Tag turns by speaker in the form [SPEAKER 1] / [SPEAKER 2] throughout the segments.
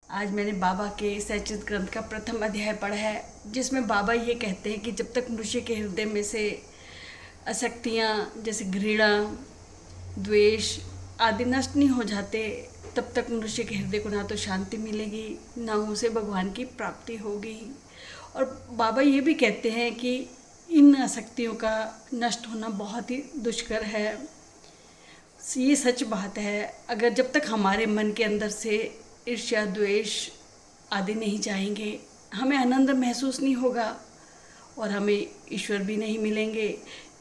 [SPEAKER 1] आज मैंने बाबा के सच्चिद ग्रंथ का प्रथम अध्याय पढ़ा है, जिसमें बाबा ये कहते हैं कि जब तक मनुष्य के हृदय में से आसक्तियाँ जैसे घृणा, द्वेष आदि नष्ट नहीं हो जाते, तब तक मनुष्य के हृदय को ना तो शांति मिलेगी, ना उसे भगवान की प्राप्ति होगी। और बाबा ये भी कहते हैं कि इन आसक्तियों का नष्ट होना बहुत ही दुष्कर है। ये सच बात है। अगर जब तक हमारे मन के अंदर से ईर्ष्या, द्वेष आदि नहीं जाएंगे, हमें आनंद महसूस नहीं होगा और हमें ईश्वर भी नहीं मिलेंगे।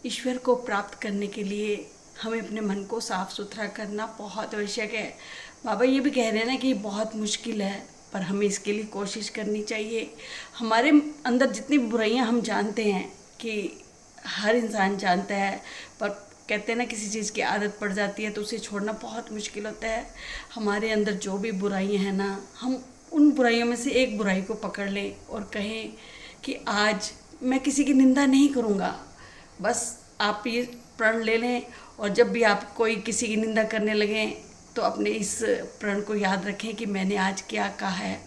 [SPEAKER 1] ईश्वर को प्राप्त करने के लिए हमें अपने मन को साफ सुथरा करना बहुत आवश्यक है। बाबा ये भी कह रहे हैं ना कि बहुत मुश्किल है, पर हमें इसके लिए कोशिश करनी चाहिए। हमारे अंदर जितनी बुराइयां हम जानते हैं कि हर इंसान जानता है, पर कहते हैं ना किसी चीज़ की आदत पड़ जाती है तो उसे छोड़ना बहुत मुश्किल होता है। हमारे अंदर जो भी बुराइयां हैं ना, हम उन बुराइयों में से एक बुराई को पकड़ लें और कहें कि आज मैं किसी की निंदा नहीं करूँगा। बस आप ये प्रण ले लें और जब भी आप कोई किसी की निंदा करने लगें तो अपने इस प्रण को याद रखें कि मैंने आज क्या कहा है।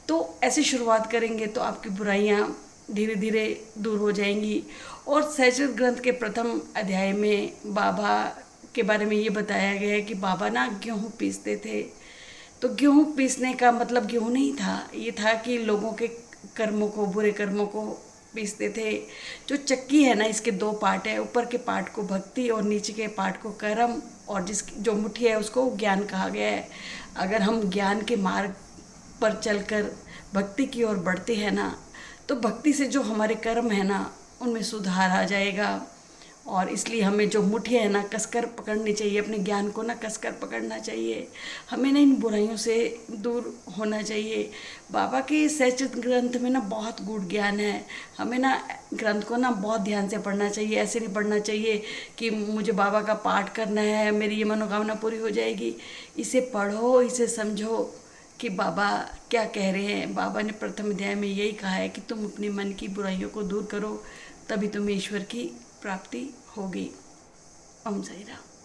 [SPEAKER 1] तो ऐसे शुरुआत करेंगे तो आपकी बुराइयां धीरे धीरे दूर हो जाएंगी। और सच्चिद ग्रंथ के प्रथम अध्याय में बाबा के बारे में ये बताया गया है कि बाबा ना गेहूँ पीसते थे। तो गेहूँ पीसने का मतलब गेहूँ नहीं था, ये था कि लोगों के कर्मों को, बुरे कर्मों को पीसते थे। जो चक्की है ना, इसके दो पार्ट है, ऊपर के पार्ट को भक्ति और नीचे के पार्ट को कर्म, और जो मुट्ठी है उसको ज्ञान कहा गया है। अगर हम ज्ञान के मार्ग पर चलकर भक्ति की ओर बढ़ते हैं ना, तो भक्ति से जो हमारे कर्म है ना उनमें सुधार आ जाएगा। और इसलिए हमें जो मुट्ठी है ना कसकर पकड़नी चाहिए, अपने ज्ञान को ना कसकर पकड़ना चाहिए। हमें ना इन बुराइयों से दूर होना चाहिए। बाबा के सच्चिद ग्रंथ में ना बहुत गूढ़ ज्ञान है। हमें ना ग्रंथ को ना बहुत ध्यान से पढ़ना चाहिए। ऐसे नहीं पढ़ना चाहिए कि मुझे बाबा का पाठ करना है, मेरी ये मनोकामना पूरी हो जाएगी। इसे पढ़ो, इसे समझो कि बाबा क्या कह रहे हैं। बाबा ने प्रथम अध्याय में यही कहा है कि तुम अपने मन की बुराइयों को दूर करो, तभी तुम्हें ईश्वर की प्राप्ति होगी। ओम साई राम।